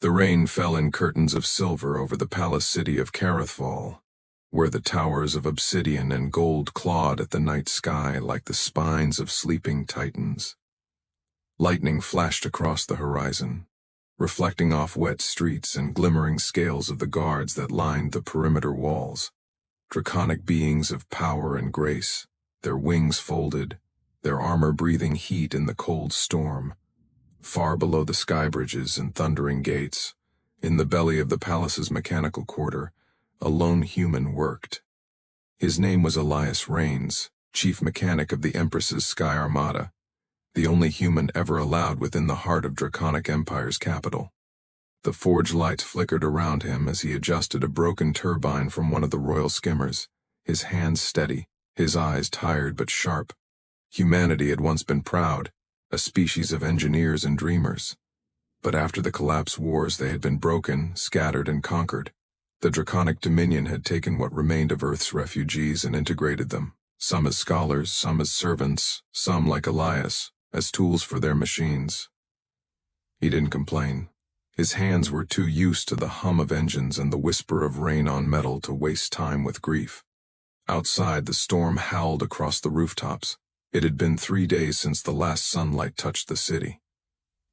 The rain fell in curtains of silver over the palace city of Carathval, where the towers of obsidian and gold clawed at the night sky like the spines of sleeping titans. Lightning flashed across the horizon, reflecting off wet streets and glimmering scales of the guards that lined the perimeter walls. Draconic beings of power and grace, their wings folded, their armor breathing heat in the cold storm. Far below the sky bridges and thundering gates, in the belly of the palace's mechanical quarter, a lone human worked. His name was Elias Rains, chief mechanic of the Empress's Sky Armada, the only human ever allowed within the heart of Draconic Empire's capital. The forge lights flickered around him as he adjusted a broken turbine from one of the royal skimmers, his hands steady, his eyes tired but sharp. Humanity had once been proud, a species of engineers and dreamers. But after the collapse wars they had been broken, scattered, and conquered. The Draconic Dominion had taken what remained of Earth's refugees and integrated them, some as scholars, some as servants, some, like Elias, as tools for their machines. He didn't complain. His hands were too used to the hum of engines and the whisper of rain on metal to waste time with grief. Outside, the storm howled across the rooftops. It had been 3 days since the last sunlight touched the city.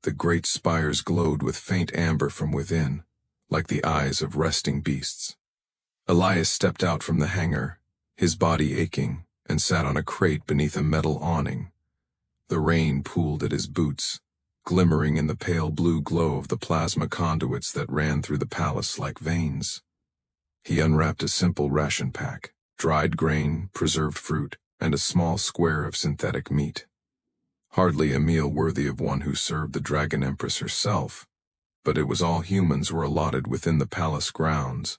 The great spires glowed with faint amber from within, like the eyes of resting beasts. Elias stepped out from the hangar, his body aching, and sat on a crate beneath a metal awning. The rain pooled at his boots, glimmering in the pale blue glow of the plasma conduits that ran through the palace like veins. He unwrapped a simple ration pack, dried grain, preserved fruit, and a small square of synthetic meat. Hardly a meal worthy of one who served the Dragon Empress herself, but it was all humans were allotted within the palace grounds.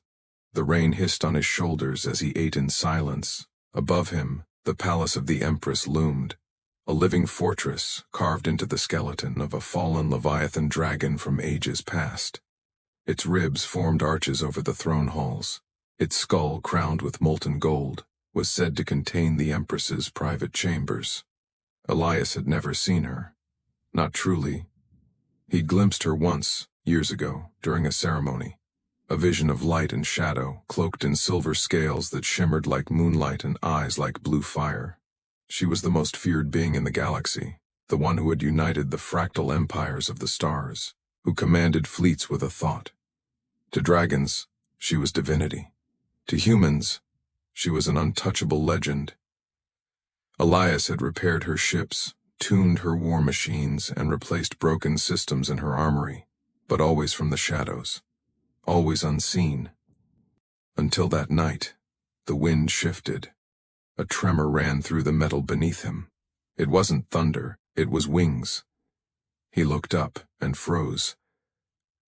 The rain hissed on his shoulders as he ate in silence. Above him, the palace of the Empress loomed, a living fortress carved into the skeleton of a fallen Leviathan dragon from ages past. Its ribs formed arches over the throne halls. Its skull, crowned with molten gold, was said to contain the Empress's private chambers. Elias had never seen her. Not truly. He'd glimpsed her once, years ago, during a ceremony. A vision of light and shadow, cloaked in silver scales that shimmered like moonlight and eyes like blue fire. She was the most feared being in the galaxy, the one who had united the fractal empires of the stars, who commanded fleets with a thought. To dragons, she was divinity. To humans, she was an untouchable legend. Elias had repaired her ships, tuned her war machines, and replaced broken systems in her armory, but always from the shadows, always unseen. Until that night, the wind shifted. A tremor ran through the metal beneath him. It wasn't thunder, it was wings. He looked up and froze.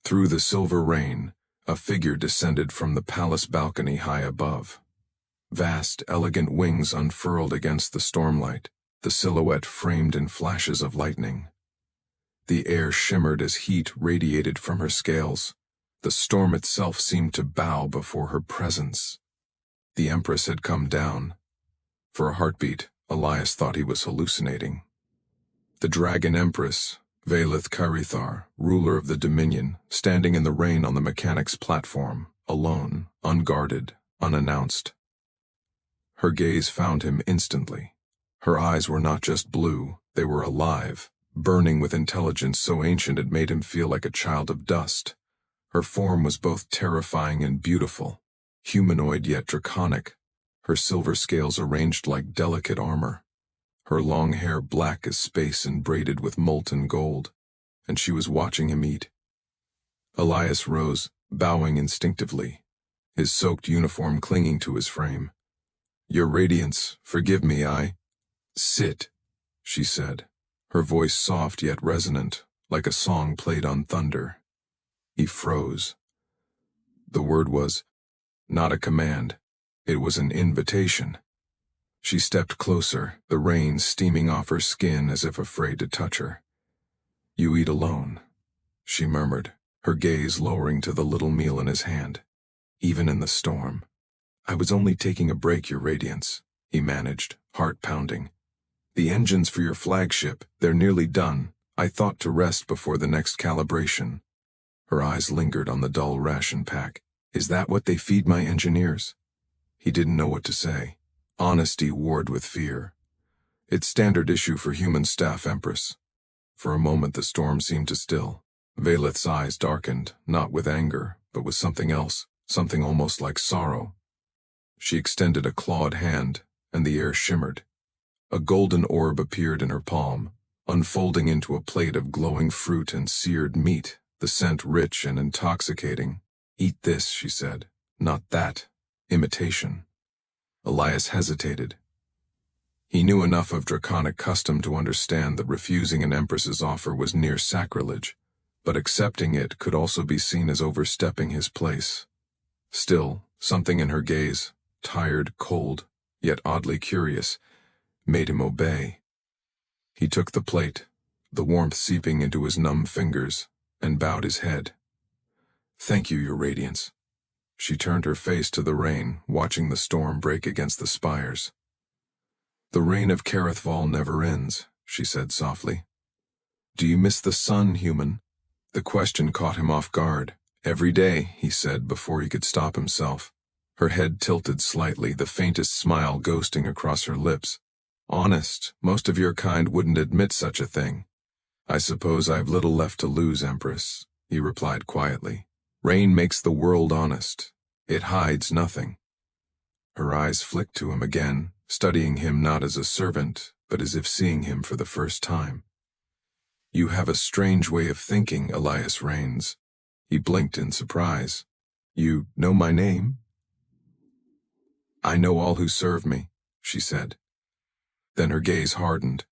Through the silver rain, a figure descended from the palace balcony high above. Vast, elegant wings unfurled against the stormlight, the silhouette framed in flashes of lightning. The air shimmered as heat radiated from her scales. The storm itself seemed to bow before her presence. The Empress had come down. For a heartbeat, Elias thought he was hallucinating. The Dragon Empress, Valith Karithar, ruler of the Dominion, standing in the rain on the mechanic's platform, alone, unguarded, unannounced. Her gaze found him instantly. Her eyes were not just blue, they were alive, burning with intelligence so ancient it made him feel like a child of dust. Her form was both terrifying and beautiful, humanoid yet draconic, her silver scales arranged like delicate armor, her long hair black as space and braided with molten gold, and she was watching him eat. Elias rose, bowing instinctively, his soaked uniform clinging to his frame. "Your Radiance, forgive me, Sit," she said, her voice soft yet resonant, like a song played on thunder. He froze. The word was not a command. It was an invitation. She stepped closer, the rain steaming off her skin as if afraid to touch her. "You eat alone," she murmured, her gaze lowering to the little meal in his hand. "Even in the storm." "I was only taking a break, Your Radiance," he managed, heart pounding. "The engines for your flagship, they're nearly done. I thought to rest before the next calibration." Her eyes lingered on the dull ration pack. Is that what they feed my engineers? He didn't know what to say. Honesty warred with fear. It's standard issue for human staff, Empress. For a moment the storm seemed to still. Valeth's eyes darkened, not with anger, but with something else, something almost like sorrow. She extended a clawed hand, and the air shimmered. A golden orb appeared in her palm, unfolding into a plate of glowing fruit and seared meat, the scent rich and intoxicating. Eat this, she said. Not that. Imitation. Elias hesitated. He knew enough of draconic custom to understand that refusing an empress's offer was near sacrilege, but accepting it could also be seen as overstepping his place. Still, something in her gaze, tired, cold, yet oddly curious, made him obey. He took the plate, the warmth seeping into his numb fingers, and bowed his head. Thank you, Your Radiance. She turned her face to the rain, watching the storm break against the spires. The rain of Carithval never ends, she said softly. Do you miss the sun, human? The question caught him off guard. Every day, he said before he could stop himself. Her head tilted slightly, the faintest smile ghosting across her lips. Honest, most of your kind wouldn't admit such a thing. I suppose I've little left to lose, Empress, he replied quietly. Rain makes the world honest. It hides nothing. Her eyes flicked to him again, studying him not as a servant, but as if seeing him for the first time. You have a strange way of thinking, Elias Rains. He blinked in surprise. You know my name? I know all who serve me, she said. Then her gaze hardened,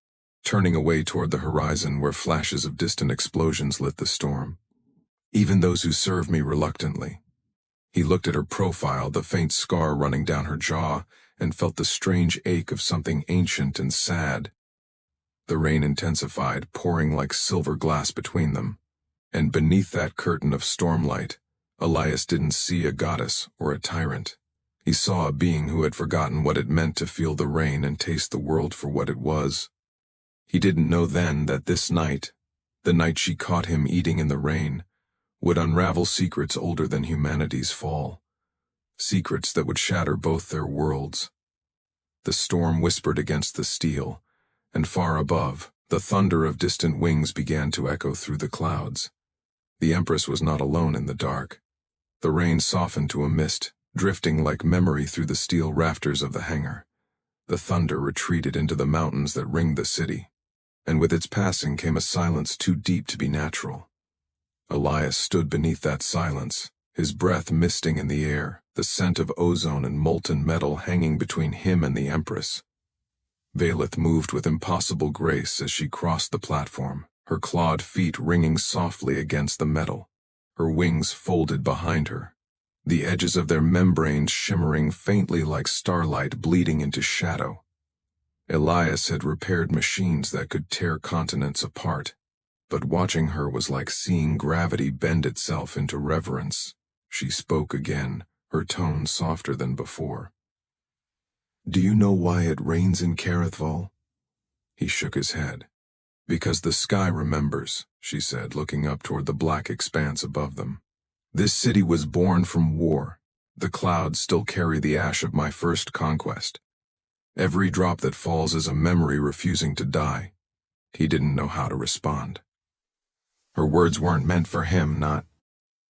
turning away toward the horizon where flashes of distant explosions lit the storm. Even those who serve me reluctantly. He looked at her profile, the faint scar running down her jaw, and felt the strange ache of something ancient and sad. The rain intensified, pouring like silver glass between them. And beneath that curtain of stormlight, Elias didn't see a goddess or a tyrant. He saw a being who had forgotten what it meant to feel the rain and taste the world for what it was. He didn't know then that this night, the night she caught him eating in the rain, would unravel secrets older than humanity's fall. Secrets that would shatter both their worlds. The storm whispered against the steel, and far above, the thunder of distant wings began to echo through the clouds. The Empress was not alone in the dark. The rain softened to a mist, drifting like memory through the steel rafters of the hangar. The thunder retreated into the mountains that ringed the city, and with its passing came a silence too deep to be natural. Elias stood beneath that silence, his breath misting in the air, the scent of ozone and molten metal hanging between him and the Empress. Valeth moved with impossible grace as she crossed the platform, her clawed feet ringing softly against the metal, her wings folded behind her, the edges of their membranes shimmering faintly like starlight bleeding into shadow. Elias had repaired machines that could tear continents apart, but watching her was like seeing gravity bend itself into reverence. She spoke again, her tone softer than before. Do you know why it rains in Carithval? He shook his head. Because the sky remembers, she said, looking up toward the black expanse above them. This city was born from war. The clouds still carry the ash of my first conquest. Every drop that falls is a memory refusing to die. He didn't know how to respond. Her words weren't meant for him, not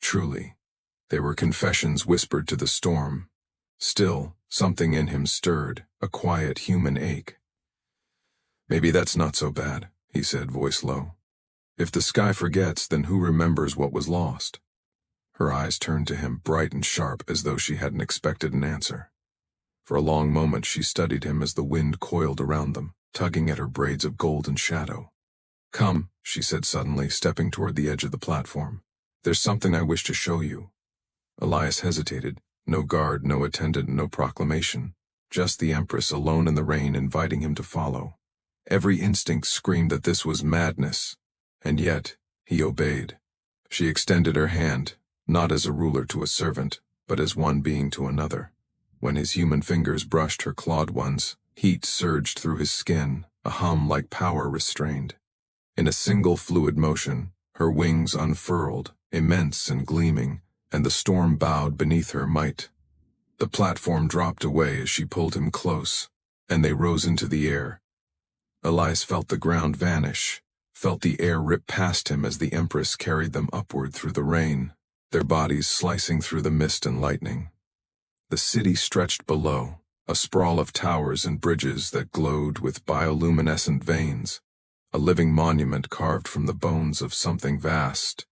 truly. They were confessions whispered to the storm. Still, something in him stirred, a quiet human ache. Maybe that's not so bad, he said, voice low. If the sky forgets, then who remembers what was lost? Her eyes turned to him, bright and sharp, as though she hadn't expected an answer. For a long moment she studied him as the wind coiled around them, tugging at her braids of golden shadow. Come, she said suddenly, stepping toward the edge of the platform. There's something I wish to show you. Elias hesitated. No guard, no attendant, no proclamation. Just the Empress alone in the rain inviting him to follow. Every instinct screamed that this was madness, and yet he obeyed. She extended her hand, not as a ruler to a servant, but as one being to another. When his human fingers brushed her clawed ones, heat surged through his skin, a hum like power restrained. In a single fluid motion, her wings unfurled, immense and gleaming, and the storm bowed beneath her might. The platform dropped away as she pulled him close, and they rose into the air. Elias felt the ground vanish, felt the air rip past him as the Empress carried them upward through the rain, their bodies slicing through the mist and lightning. The city stretched below, a sprawl of towers and bridges that glowed with bioluminescent veins, a living monument carved from the bones of something vast.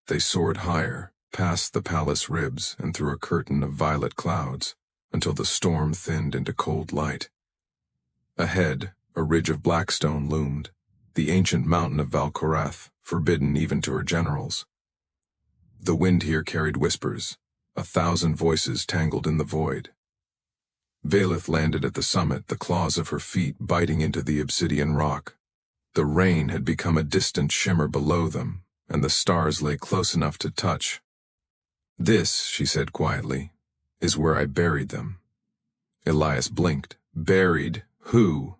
They soared higher, past the palace ribs and through a curtain of violet clouds, until the storm thinned into cold light. Ahead, a ridge of black stone loomed, the ancient mountain of Valkorath, forbidden even to her generals. The wind here carried whispers, 1,000 voices tangled in the void. Valeth landed at the summit, the claws of her feet biting into the obsidian rock. The rain had become a distant shimmer below them, and the stars lay close enough to touch. "This," she said quietly, "is where I buried them." Elias blinked. "Buried? Who?"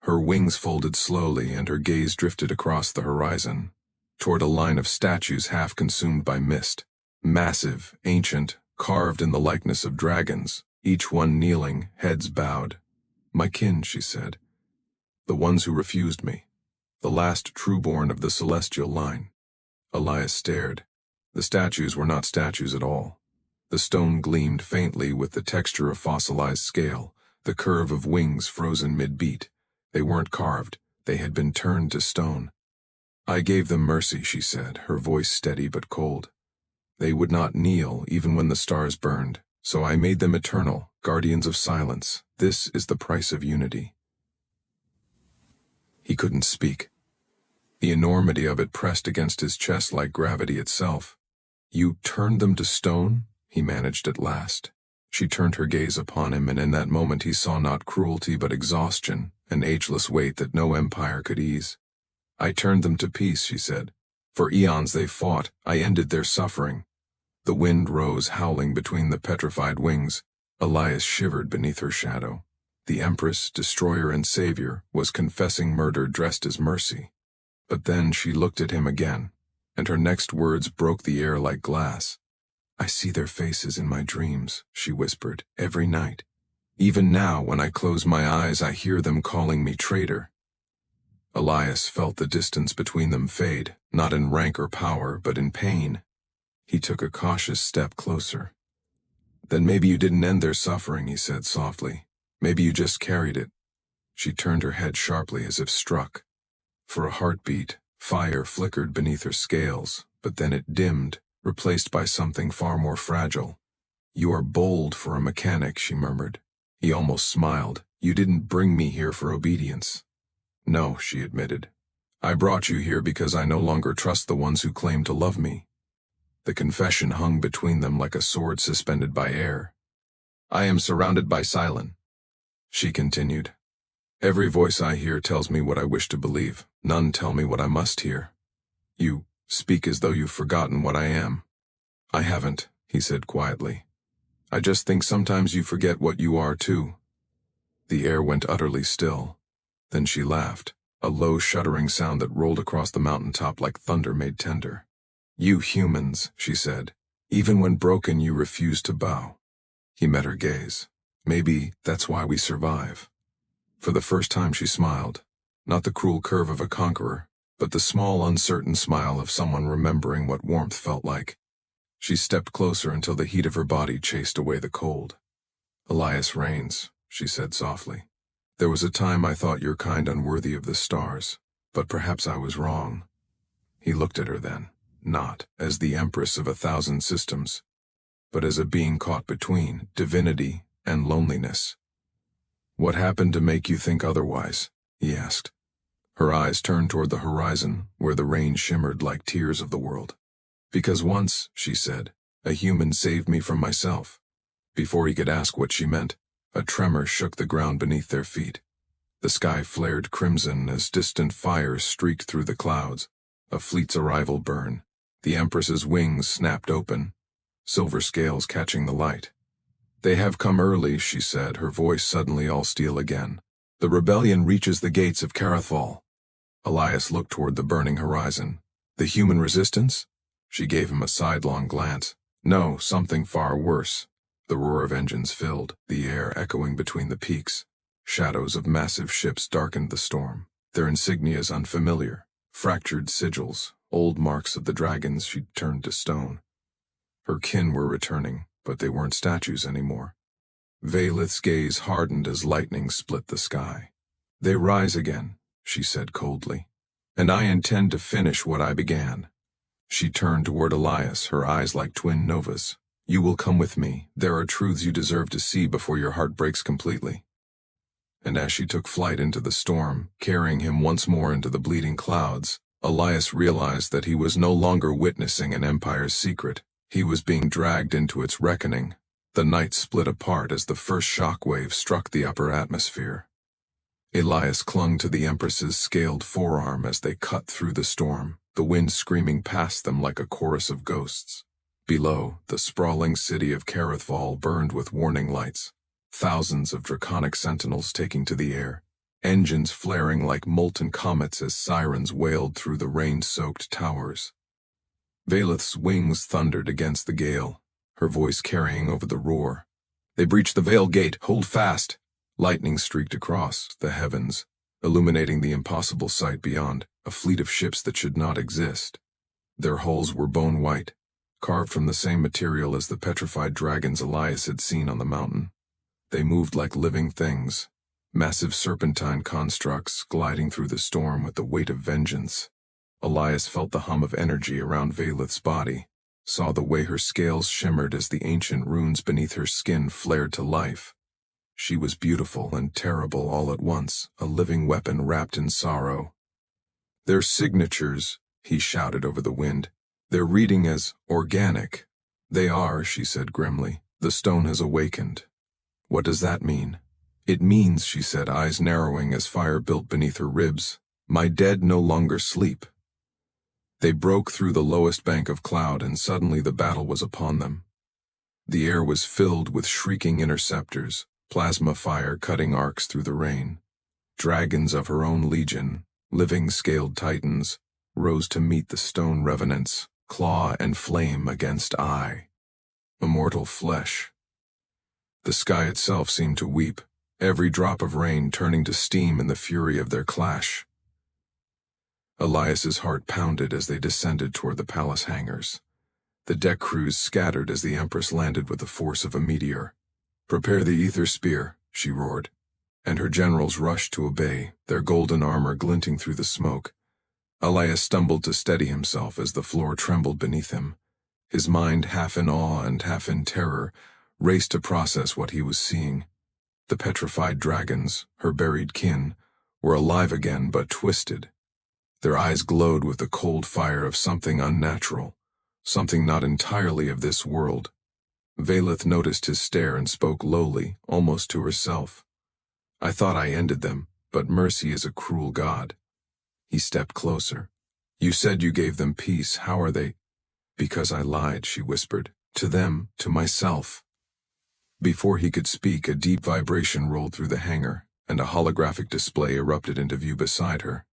Her wings folded slowly, and her gaze drifted across the horizon, toward a line of statues half consumed by mist. Massive, ancient, carved in the likeness of dragons, each one kneeling, heads bowed. "My kin," she said. "The ones who refused me. The last true-born of the celestial line." Elias stared. The statues were not statues at all. The stone gleamed faintly with the texture of fossilized scale, the curve of wings frozen mid-beat. They weren't carved, they had been turned to stone. "I gave them mercy," she said, her voice steady but cold. "They would not kneel even when the stars burned, so I made them eternal, guardians of silence. This is the price of unity." He couldn't speak. The enormity of it pressed against his chest like gravity itself. "You turned them to stone?" he managed at last. She turned her gaze upon him, and in that moment he saw not cruelty but exhaustion, an ageless weight that no empire could ease. "I turned them to peace," she said. "For eons they fought, I ended their suffering." The wind rose howling between the petrified wings. Elias shivered beneath her shadow. The Empress, destroyer and savior, was confessing murder dressed as mercy. But then she looked at him again, and her next words broke the air like glass. "I see their faces in my dreams," she whispered, "every night. Even now, when I close my eyes, I hear them calling me traitor." Elias felt the distance between them fade, not in rank or power, but in pain. He took a cautious step closer. "Then maybe you didn't end their suffering," he said softly. "Maybe you just carried it." She turned her head sharply as if struck. For a heartbeat, fire flickered beneath her scales, but then it dimmed, replaced by something far more fragile. "You are bold for a mechanic," she murmured. He almost smiled. "You didn't bring me here for obedience." "No," she admitted. "I brought you here because I no longer trust the ones who claim to love me." The confession hung between them like a sword suspended by air. "I am surrounded by silence," she continued. "Every voice I hear tells me what I wish to believe. None tell me what I must hear. You speak as though you've forgotten what I am." "I haven't," he said quietly. "I just think sometimes you forget what you are too." The air went utterly still. Then she laughed, a low shuddering sound that rolled across the mountaintop like thunder made tender. "You humans," she said, "even when broken you refuse to bow." He met her gaze. "Maybe that's why we survive." For the first time she smiled, not the cruel curve of a conqueror, but the small, uncertain smile of someone remembering what warmth felt like. She stepped closer until the heat of her body chased away the cold. "Elias Reigns," she said softly. "There was a time I thought your kind unworthy of the stars, but perhaps I was wrong." He looked at her then, not as the Empress of 1,000 systems, but as a being caught between divinity and loneliness. "What happened to make you think otherwise?" he asked. Her eyes turned toward the horizon, where the rain shimmered like tears of the world. "Because once," she said, "a human saved me from myself." Before he could ask what she meant, a tremor shook the ground beneath their feet. The sky flared crimson as distant fires streaked through the clouds, a fleet's arrival burn. The Empress's wings snapped open, silver scales catching the light. "They have come early," she said, her voice suddenly all steel again. "The rebellion reaches the gates of Carathal." Elias looked toward the burning horizon. "The human resistance?" She gave him a sidelong glance. No, something far worse. The roar of engines filled the air, echoing between the peaks. Shadows of massive ships darkened the storm, their insignias unfamiliar, fractured sigils, old marks of the dragons she'd turned to stone. Her kin were returning, but they weren't statues anymore. Valeth's gaze hardened as lightning split the sky. "They rise again," she said coldly. "And I intend to finish what I began." She turned toward Elias, her eyes like twin novas. "You will come with me. There are truths you deserve to see before your heart breaks completely." And as she took flight into the storm, carrying him once more into the bleeding clouds, Elias realized that he was no longer witnessing an empire's secret. He was being dragged into its reckoning. The night split apart as the first shockwave struck the upper atmosphere. Elias clung to the Empress's scaled forearm as they cut through the storm, the wind screaming past them like a chorus of ghosts. Below, the sprawling city of Carithval burned with warning lights, thousands of draconic sentinels taking to the air, engines flaring like molten comets as sirens wailed through the rain-soaked towers. Valeth's wings thundered against the gale, her voice carrying over the roar. "They breached the Veil Gate, hold fast!" Lightning streaked across the heavens, illuminating the impossible sight beyond, a fleet of ships that should not exist. Their hulls were bone-white, carved from the same material as the petrified dragons Elias had seen on the mountain. They moved like living things, massive serpentine constructs gliding through the storm with the weight of vengeance. Elias felt the hum of energy around Valeth's body, saw the way her scales shimmered as the ancient runes beneath her skin flared to life. She was beautiful and terrible all at once, a living weapon wrapped in sorrow. "Their signatures," he shouted over the wind. "They're reading as organic." "They are," she said grimly. "The stone has awakened." "What does that mean?" "It means," she said, eyes narrowing as fire built beneath her ribs, "my dead no longer sleep." They broke through the lowest bank of cloud, and suddenly the battle was upon them. The air was filled with shrieking interceptors, plasma fire cutting arcs through the rain. Dragons of her own legion, living scaled titans, rose to meet the stone revenants, claw and flame against eye. Immortal flesh. The sky itself seemed to weep, every drop of rain turning to steam in the fury of their clash. Elias's heart pounded as they descended toward the palace hangars. The deck crews scattered as the Empress landed with the force of a meteor. "Prepare the ether spear," she roared. And her generals rushed to obey, their golden armor glinting through the smoke. Elias stumbled to steady himself as the floor trembled beneath him. His mind, half in awe and half in terror, raced to process what he was seeing. The petrified dragons, her buried kin, were alive again but twisted. Their eyes glowed with the cold fire of something unnatural, something not entirely of this world. Valeth noticed his stare and spoke lowly, almost to herself. "I thought I ended them, but mercy is a cruel god." He stepped closer. "You said you gave them peace. How are they?" "Because I lied," she whispered. "To them, to myself." Before he could speak, a deep vibration rolled through the hangar, and a holographic display erupted into view beside her.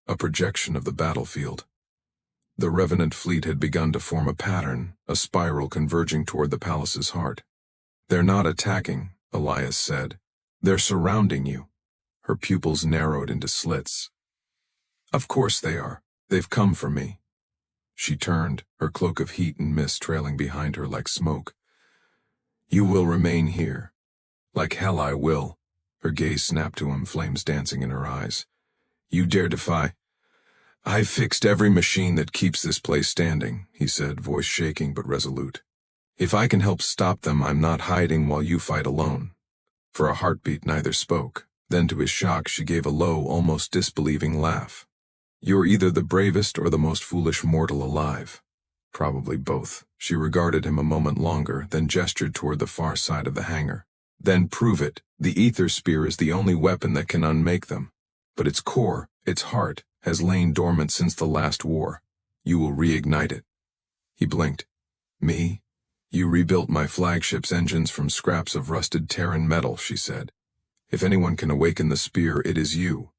A projection of the battlefield. The Revenant fleet had begun to form a pattern, a spiral converging toward the palace's heart. "They're not attacking," Elias said. "They're surrounding you." Her pupils narrowed into slits. "Of course they are. They've come for me." She turned, her cloak of heat and mist trailing behind her like smoke. "You will remain here." "Like hell I will." Her gaze snapped to him, flames dancing in her eyes. "You dare defy—" "I've fixed every machine that keeps this place standing," he said, voice shaking but resolute. "If I can help stop them, I'm not hiding while you fight alone." For a heartbeat, neither spoke. Then, to his shock, she gave a low, almost disbelieving laugh. "You're either the bravest or the most foolish mortal alive." "Probably both." She regarded him a moment longer, then gestured toward the far side of the hangar. "Then prove it. The ether spear is the only weapon that can unmake them. But its core, its heart, has lain dormant since the last war. You will reignite it." He blinked. "Me? You rebuilt my flagship's engines from scraps of rusted Terran metal," she said. "If anyone can awaken the spear, it is you."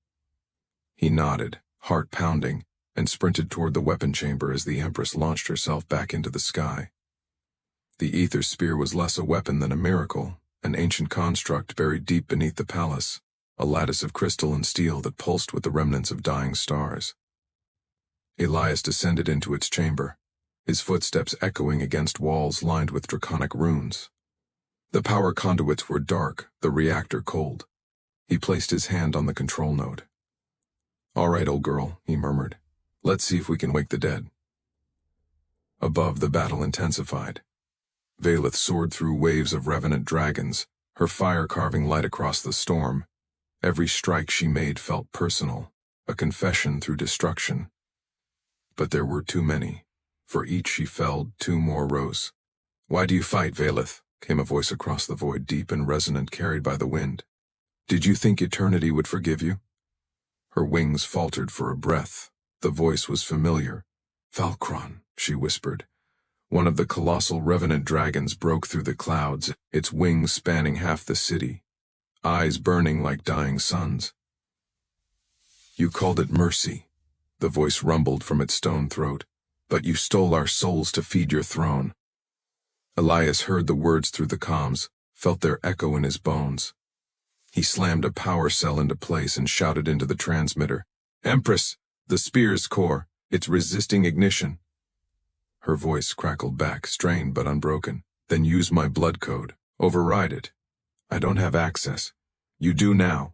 He nodded, heart pounding. and sprinted toward the weapon chamber as the Empress launched herself back into the sky. The ether spear was less a weapon than a miracle, an ancient construct buried deep beneath the palace, a lattice of crystal and steel that pulsed with the remnants of dying stars. Elias descended into its chamber, his footsteps echoing against walls lined with draconic runes. The power conduits were dark, the reactor cold. He placed his hand on the control node. "All right, old girl," he murmured. "Let's see if we can wake the dead." Above, the battle intensified. Valeth soared through waves of revenant dragons, her fire carving light across the storm. Every strike she made felt personal, a confession through destruction. But there were too many. For each she felled, two more rose. "Why do you fight, Valeth?" came a voice across the void, deep and resonant, carried by the wind. "Did you think eternity would forgive you?" Her wings faltered for a breath. The voice was familiar. "Valkron," she whispered. One of the colossal revenant dragons broke through the clouds, its wings spanning half the city, eyes burning like dying suns. "You called it mercy," the voice rumbled from its stone throat, "but you stole our souls to feed your throne." Elias heard the words through the comms, felt their echo in his bones. He slammed a power cell into place and shouted into the transmitter, "Empress, the spear's core, it's resisting ignition." Her voice crackled back, strained but unbroken. "Then use my blood code. Override it. I don't have access. You do now."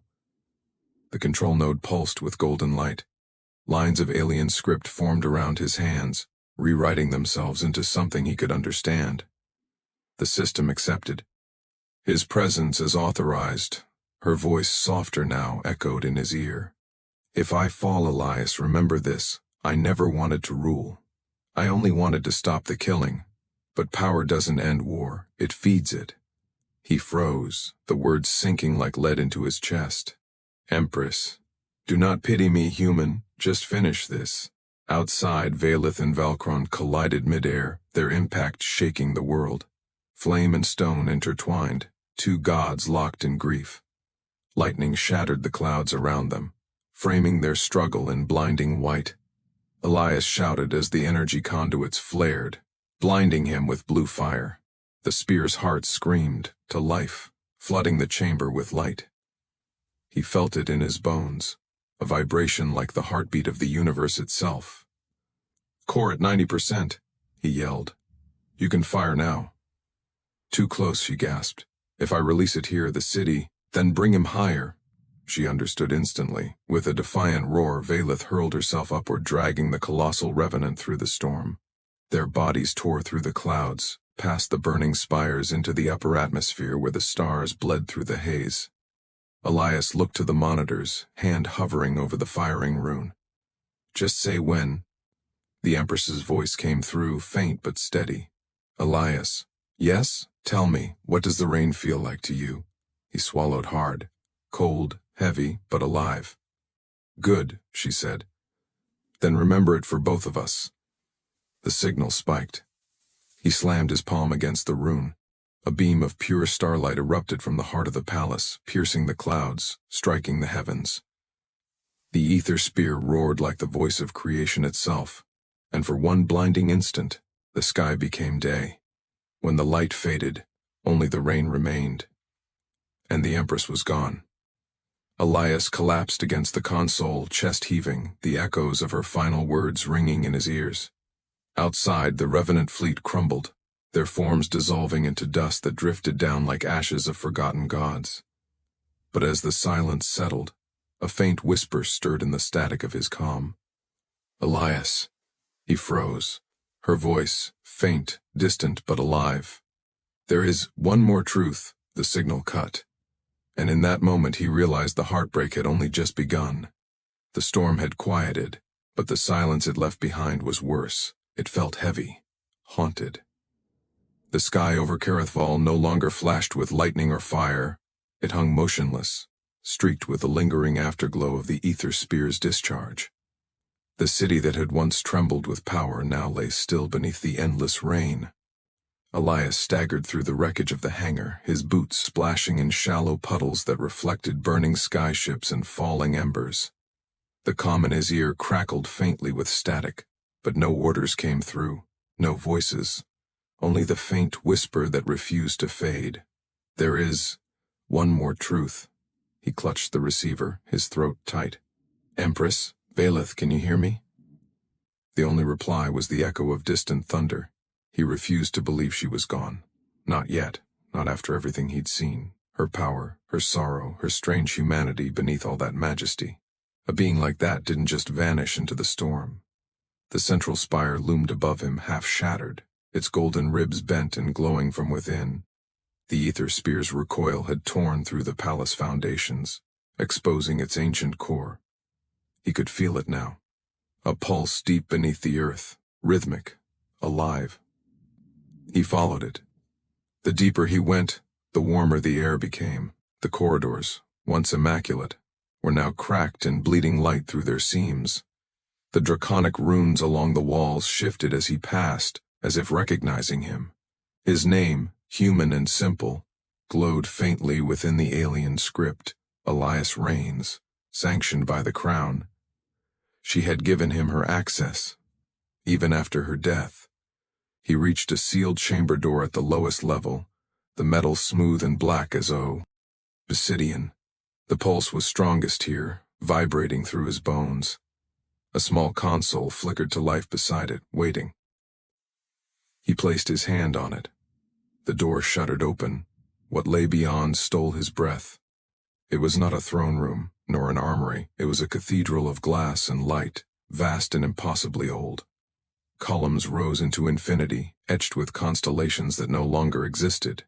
The control node pulsed with golden light. Lines of alien script formed around his hands, rewriting themselves into something he could understand. The system accepted. His presence is authorized. Her voice, softer now, echoed in his ear. "If I fall, Elias, remember this. I never wanted to rule. I only wanted to stop the killing. But power doesn't end war, it feeds it." He froze, the words sinking like lead into his chest. "Empress, do not pity me, human. Just finish this." Outside, Valeth and Valkron collided midair, their impact shaking the world. Flame and stone intertwined, two gods locked in grief. Lightning shattered the clouds around them, framing their struggle in blinding white. Elias shouted as the energy conduits flared, blinding him with blue fire. The spear's heart screamed, to life, flooding the chamber with light. He felt it in his bones, a vibration like the heartbeat of the universe itself. "Core at 90%, he yelled. "You can fire now." "Too close," she gasped. "If I release it here, the city, then bring him higher." She understood instantly. With a defiant roar, Valeth hurled herself upward, dragging the colossal revenant through the storm. Their bodies tore through the clouds, past the burning spires into the upper atmosphere where the stars bled through the haze. Elias looked to the monitors, hand hovering over the firing rune. "Just say when." The Empress's voice came through, faint but steady. "Elias." "Yes? Tell me, what does the rain feel like to you?" He swallowed hard. "Cold, heavy, but alive." "Good," she said. "Then remember it for both of us." The signal spiked. He slammed his palm against the rune. A beam of pure starlight erupted from the heart of the palace, piercing the clouds, striking the heavens. The ether spear roared like the voice of creation itself, and for one blinding instant, the sky became day. When the light faded, only the rain remained. And the Empress was gone. Elias collapsed against the console, chest heaving, the echoes of her final words ringing in his ears. Outside, the revenant fleet crumbled, their forms dissolving into dust that drifted down like ashes of forgotten gods. But as the silence settled, a faint whisper stirred in the static of his calm. "Elias." He froze. Her voice, faint, distant, but alive. "There is one more truth," the signal cut. And in that moment he realized the heartbreak had only just begun. The storm had quieted, but the silence it left behind was worse. It felt heavy, haunted. The sky over Carithval no longer flashed with lightning or fire. It hung motionless, streaked with the lingering afterglow of the ether spear's discharge. The city that had once trembled with power now lay still beneath the endless rain. Elias staggered through the wreckage of the hangar, his boots splashing in shallow puddles that reflected burning skyships and falling embers. The comm in his ear crackled faintly with static, but no orders came through, no voices, only the faint whisper that refused to fade. There is one more truth. He clutched the receiver, his throat tight. Empress, Valeth, can you hear me? The only reply was the echo of distant thunder. He refused to believe she was gone. Not yet, not after everything he'd seen. Her power, her sorrow, her strange humanity beneath all that majesty. A being like that didn't just vanish into the storm. The central spire loomed above him, half shattered, its golden ribs bent and glowing from within. The ether spear's recoil had torn through the palace foundations, exposing its ancient core. He could feel it now, a pulse deep beneath the earth, rhythmic, alive. He followed it. The deeper he went, the warmer the air became. The corridors, once immaculate, were now cracked and bleeding light through their seams. The draconic runes along the walls shifted as he passed, as if recognizing him. His name, human and simple, glowed faintly within the alien script, Elias Reigns, sanctioned by the crown. She had given him her access, even after her death. He reached a sealed chamber door at the lowest level, the metal smooth and black as obsidian. The pulse was strongest here, vibrating through his bones. A small console flickered to life beside it, waiting. He placed his hand on it. The door shuddered open. What lay beyond stole his breath. It was not a throne room, nor an armory. It was a cathedral of glass and light, vast and impossibly old. Columns rose into infinity, etched with constellations that no longer existed.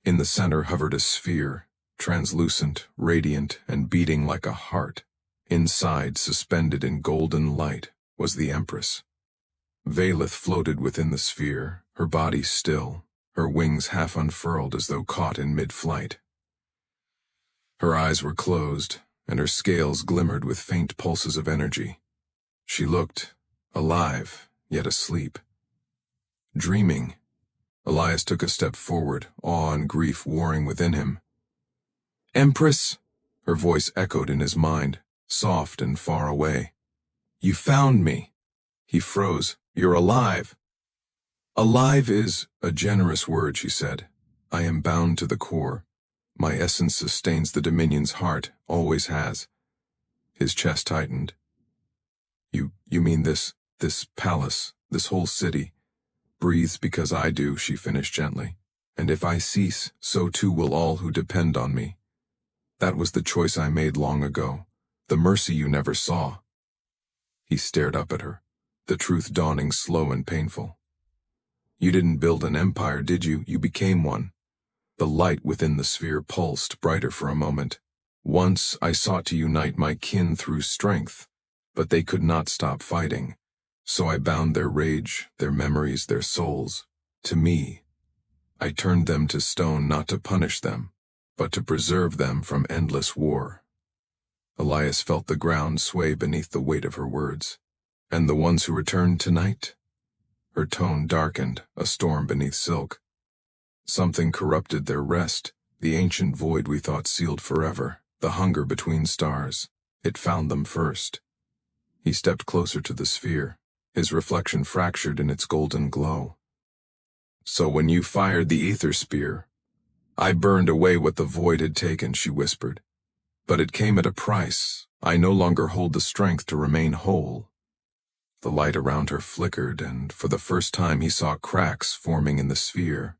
In the center hovered a sphere, translucent, radiant, and beating like a heart. Inside, suspended in golden light, was the Empress. Valeth floated within the sphere, her body still, her wings half unfurled as though caught in mid-flight. Her eyes were closed, and her scales glimmered with faint pulses of energy. She looked alive, yet asleep. Dreaming. Elias took a step forward, awe and grief warring within him. Empress! Her voice echoed in his mind, soft and far away. You found me. He froze. You're alive. Alive is a generous word, she said. I am bound to the core. My essence sustains the Dominion's heart, always has. His chest tightened. You mean this palace, this whole city, breathes because I do, she finished gently. And if I cease, so too will all who depend on me. That was the choice I made long ago, the mercy you never saw. He stared up at her, the truth dawning slow and painful. You didn't build an empire, did you? You became one. The light within the sphere pulsed brighter for a moment. Once I sought to unite my kin through strength, but they could not stop fighting. So I bound their rage, their memories, their souls, to me. I turned them to stone not to punish them, but to preserve them from endless war. Elias felt the ground sway beneath the weight of her words. And the ones who returned tonight? Her tone darkened, a storm beneath silk. Something corrupted their rest, the ancient void we thought sealed forever, the hunger between stars. It found them first. He stepped closer to the sphere, his reflection fractured in its golden glow. So when you fired the ether spear, I burned away what the void had taken, she whispered. But it came at a price. I no longer hold the strength to remain whole. The light around her flickered, and for the first time he saw cracks forming in the sphere,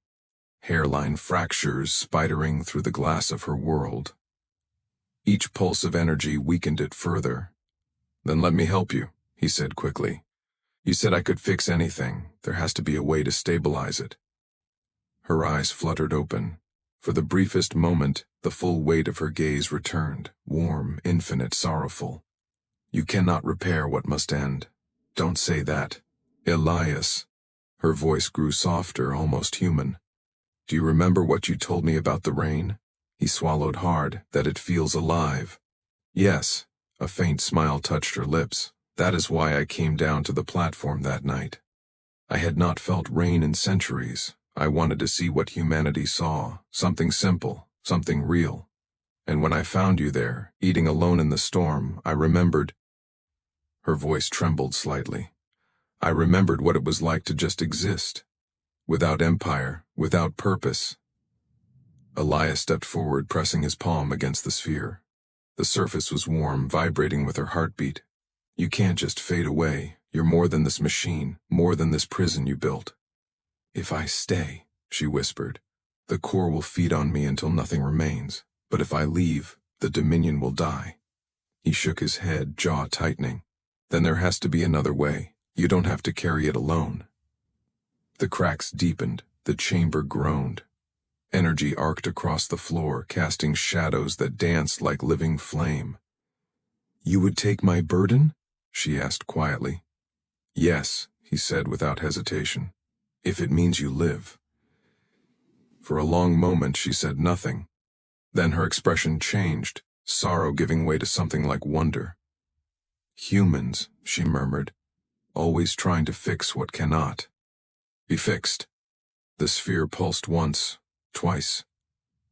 hairline fractures spidering through the glass of her world. Each pulse of energy weakened it further. Then let me help you, he said quickly. You said I could fix anything. There has to be a way to stabilize it. Her eyes fluttered open. For the briefest moment, the full weight of her gaze returned, warm, infinite, sorrowful. You cannot repair what must end. Don't say that. Elias. Her voice grew softer, almost human. Do you remember what you told me about the rain? He swallowed hard, that it feels alive. Yes. A faint smile touched her lips. That is why I came down to the platform that night. I had not felt rain in centuries. I wanted to see what humanity saw, something simple, something real. And when I found you there, eating alone in the storm, I remembered. Her voice trembled slightly. I remembered what it was like to just exist. Without empire, without purpose. Elias stepped forward, pressing his palm against the sphere. The surface was warm, vibrating with her heartbeat. You can't just fade away. You're more than this machine, more than this prison you built. If I stay, she whispered, the core will feed on me until nothing remains. But if I leave, the Dominion will die. He shook his head, jaw tightening. Then there has to be another way. You don't have to carry it alone. The cracks deepened, the chamber groaned. Energy arced across the floor, casting shadows that danced like living flame. You would take my burden? She asked quietly. Yes, he said without hesitation. If it means you live. For a long moment she said nothing. Then her expression changed, sorrow giving way to something like wonder. Humans, she murmured, always trying to fix what cannot be fixed. The sphere pulsed once, twice.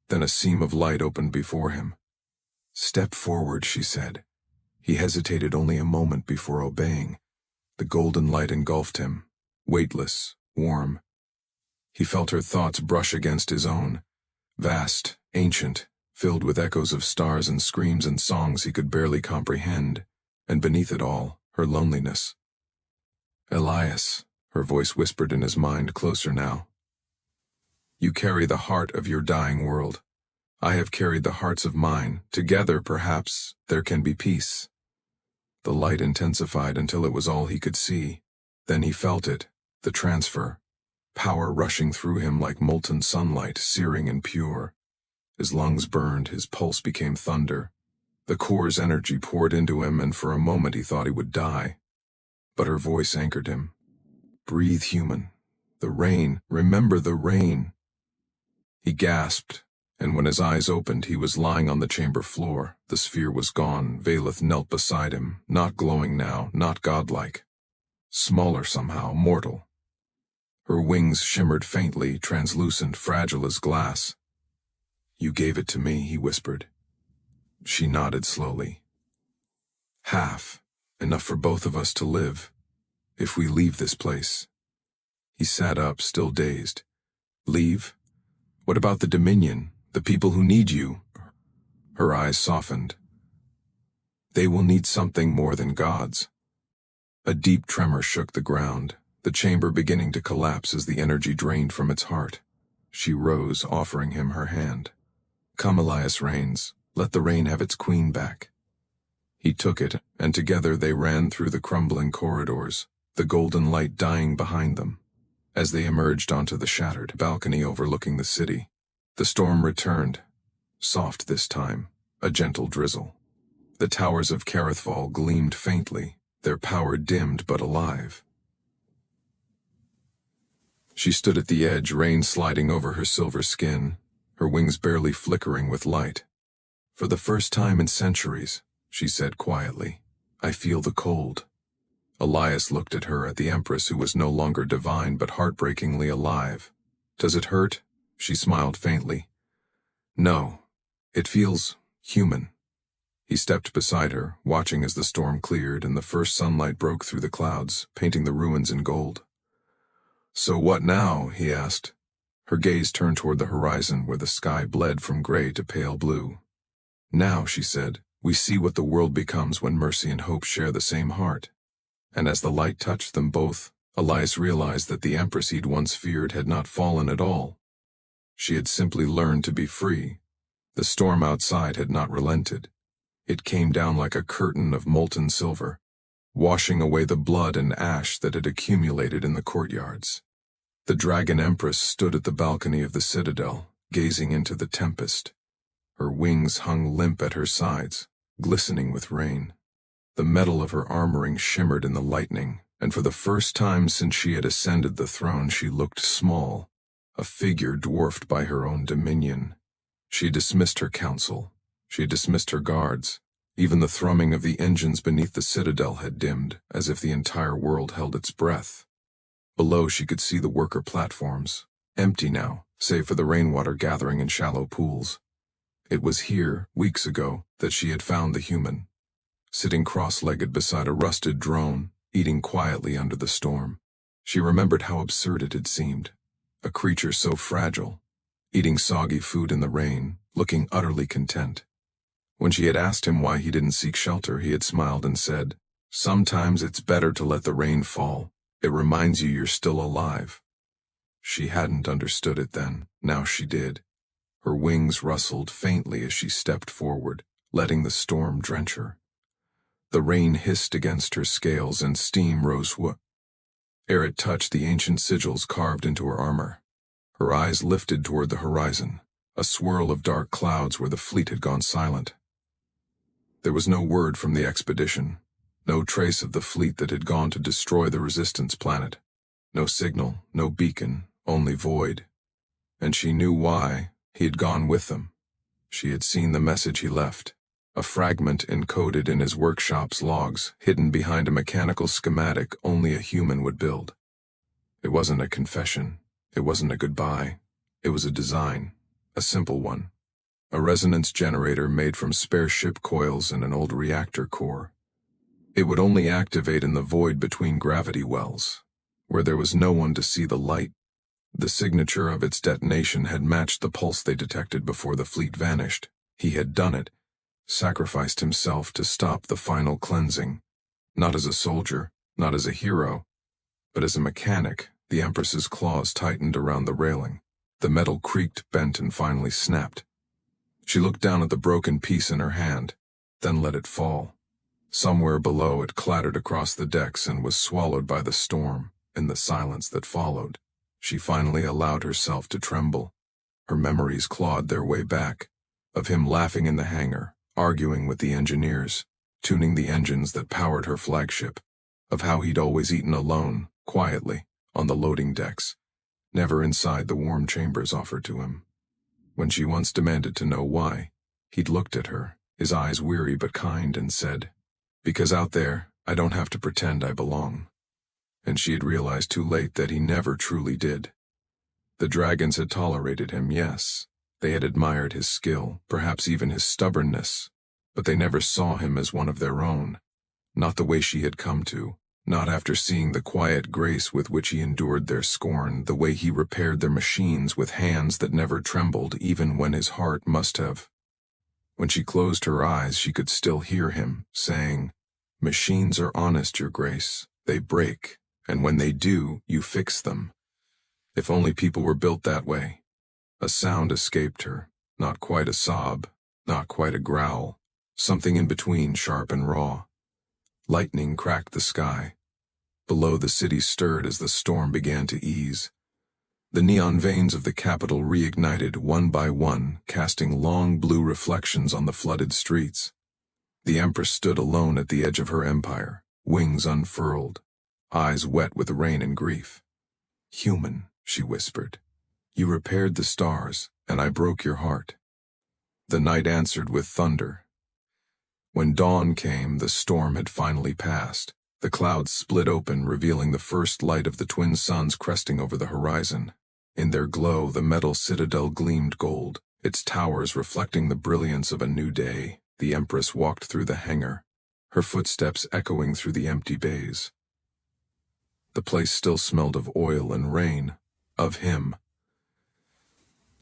Then a seam of light opened before him. Step forward, she said. He hesitated only a moment before obeying. The golden light engulfed him, weightless, warm. He felt her thoughts brush against his own, vast, ancient, filled with echoes of stars and screams and songs he could barely comprehend, and beneath it all, her loneliness. Elias, her voice whispered in his mind, closer now. You carry the heart of your dying world. I have carried the hearts of mine. Together, perhaps, there can be peace. The light intensified until it was all he could see. Then he felt it, the transfer, power rushing through him like molten sunlight, searing and pure. His lungs burned, his pulse became thunder. The core's energy poured into him, and for a moment he thought he would die. But her voice anchored him. Breathe, human. The rain, remember the rain. He gasped, and when his eyes opened, he was lying on the chamber floor. The sphere was gone. Valeth knelt beside him, not glowing now, not godlike. Smaller somehow, mortal. Her wings shimmered faintly, translucent, fragile as glass. You gave it to me, he whispered. She nodded slowly. Half, enough for both of us to live, if we leave this place. He sat up, still dazed. Leave? What about the Dominion, the people who need you? Her eyes softened. They will need something more than gods. A deep tremor shook the ground, the chamber beginning to collapse as the energy drained from its heart. She rose, offering him her hand. Come, Elias Reigns, let the rain have its queen back. He took it, and together they ran through the crumbling corridors, the golden light dying behind them. As they emerged onto the shattered balcony overlooking the city, the storm returned, soft this time, a gentle drizzle. The towers of Carithfall gleamed faintly, their power dimmed but alive. She stood at the edge, rain sliding over her silver skin, her wings barely flickering with light. For the first time in centuries, she said quietly, I feel the cold. Elias looked at her, at the Empress who was no longer divine but heartbreakingly alive. Does it hurt? She smiled faintly. No, it feels human. He stepped beside her, watching as the storm cleared and the first sunlight broke through the clouds, painting the ruins in gold. So what now? He asked. Her gaze turned toward the horizon where the sky bled from gray to pale blue. Now, she said, we see what the world becomes when mercy and hope share the same heart. And as the light touched them both, Elias realized that the Empress he'd once feared had not fallen at all. She had simply learned to be free. The storm outside had not relented. It came down like a curtain of molten silver, washing away the blood and ash that had accumulated in the courtyards. The Dragon Empress stood at the balcony of the citadel, gazing into the tempest. Her wings hung limp at her sides, glistening with rain. The metal of her armoring shimmered in the lightning, and for the first time since she had ascended the throne she looked small, a figure dwarfed by her own dominion. She dismissed her council. She dismissed her guards. Even the thrumming of the engines beneath the citadel had dimmed, as if the entire world held its breath. Below she could see the worker platforms, empty now, save for the rainwater gathering in shallow pools. It was here, weeks ago, that she had found the human. sitting cross-legged beside a rusted drone, eating quietly under the storm. She remembered how absurd it had seemed. A creature so fragile, eating soggy food in the rain, looking utterly content. When she had asked him why he didn't seek shelter, he had smiled and said, "Sometimes it's better to let the rain fall. It reminds you you're still alive." She hadn't understood it then. Now she did. Her wings rustled faintly as she stepped forward, letting the storm drench her. The rain hissed against her scales and steam rose ere it touched the ancient sigils carved into her armor. Her eyes lifted toward the horizon, a swirl of dark clouds where the fleet had gone silent. There was no word from the expedition, no trace of the fleet that had gone to destroy the Resistance planet. No signal, no beacon, only void. And she knew why. He had gone with them. She had seen the message he left, a fragment encoded in his workshop's logs, hidden behind a mechanical schematic only a human would build. It wasn't a confession. It wasn't a goodbye. It was a design, a simple one. A resonance generator made from spare ship coils and an old reactor core. It would only activate in the void between gravity wells, where there was no one to see the light. The signature of its detonation had matched the pulse they detected before the fleet vanished. He had done it, sacrificed himself to stop the final cleansing. Not as a soldier, not as a hero, but as a mechanic. The Empress's claws tightened around the railing. The metal creaked, bent, and finally snapped. She looked down at the broken piece in her hand, then let it fall. Somewhere below it clattered across the decks and was swallowed by the storm. In the silence that followed, she finally allowed herself to tremble. Her memories clawed their way back, of him laughing in the hangar, arguing with the engineers, tuning the engines that powered her flagship, of how he'd always eaten alone, quietly, on the loading decks, never inside the warm chambers offered to him. When she once demanded to know why, he'd looked at her, his eyes weary but kind, and said, "Because out there, I don't have to pretend I belong." And she had realized too late that he never truly did. The dragons had tolerated him, yes. They had admired his skill, perhaps even his stubbornness, but they never saw him as one of their own. Not the way she had come to, not after seeing the quiet grace with which he endured their scorn, the way he repaired their machines with hands that never trembled even when his heart must have. When she closed her eyes, she could still hear him saying, "Machines are honest, Your Grace. They break. And when they do, you fix them. If only people were built that way." A sound escaped her, not quite a sob, not quite a growl, something in between sharp and raw. Lightning cracked the sky. Below, the city stirred as the storm began to ease. The neon veins of the capital reignited one by one, casting long blue reflections on the flooded streets. The Empress stood alone at the edge of her empire, wings unfurled, eyes wet with rain and grief. "Human," she whispered, "you repaired the stars, and I broke your heart." The night answered with thunder. When dawn came, the storm had finally passed. The clouds split open, revealing the first light of the twin suns cresting over the horizon. In their glow, the metal citadel gleamed gold, its towers reflecting the brilliance of a new day. The Empress walked through the hangar, her footsteps echoing through the empty bays. The place still smelled of oil and rain, of him.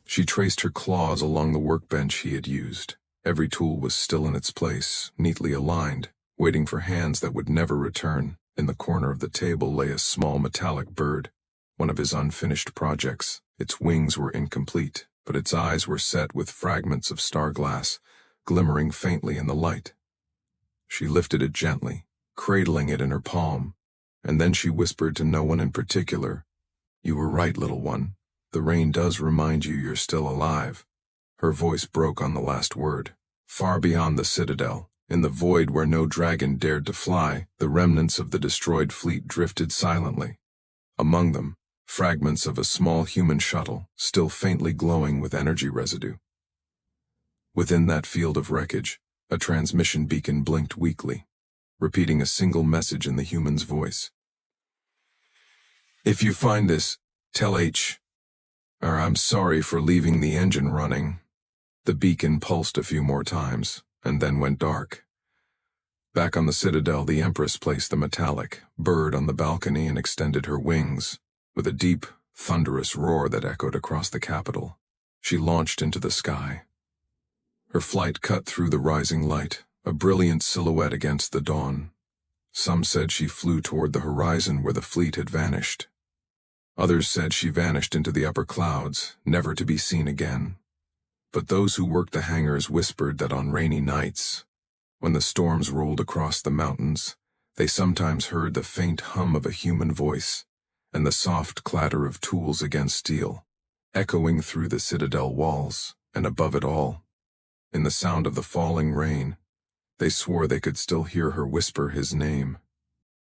She traced her claws along the workbench he had used. Every tool was still in its place, neatly aligned, waiting for hands that would never return. In the corner of the table lay a small metallic bird, one of his unfinished projects. Its wings were incomplete, but its eyes were set with fragments of star glass, glimmering faintly in the light. She lifted it gently, cradling it in her palm, and then she whispered to no one in particular, "You were right, little one. The rain does remind you you're still alive." Her voice broke on the last word. Far beyond the citadel, in the void where no dragon dared to fly, the remnants of the destroyed fleet drifted silently. Among them, fragments of a small human shuttle, still faintly glowing with energy residue. Within that field of wreckage, a transmission beacon blinked weakly, repeating a single message in the human's voice. "If you find this, tell I'm sorry for leaving the engine running." The beacon pulsed a few more times, and then went dark. Back on the citadel, the Empress placed the metallic bird on the balcony and extended her wings. With a deep, thunderous roar that echoed across the capital, she launched into the sky. Her flight cut through the rising light, a brilliant silhouette against the dawn. Some said she flew toward the horizon where the fleet had vanished. Others said she vanished into the upper clouds, never to be seen again. But those who worked the hangars whispered that on rainy nights, when the storms rolled across the mountains, they sometimes heard the faint hum of a human voice and the soft clatter of tools against steel, echoing through the citadel walls, and above it all, in the sound of the falling rain, they swore they could still hear her whisper his name.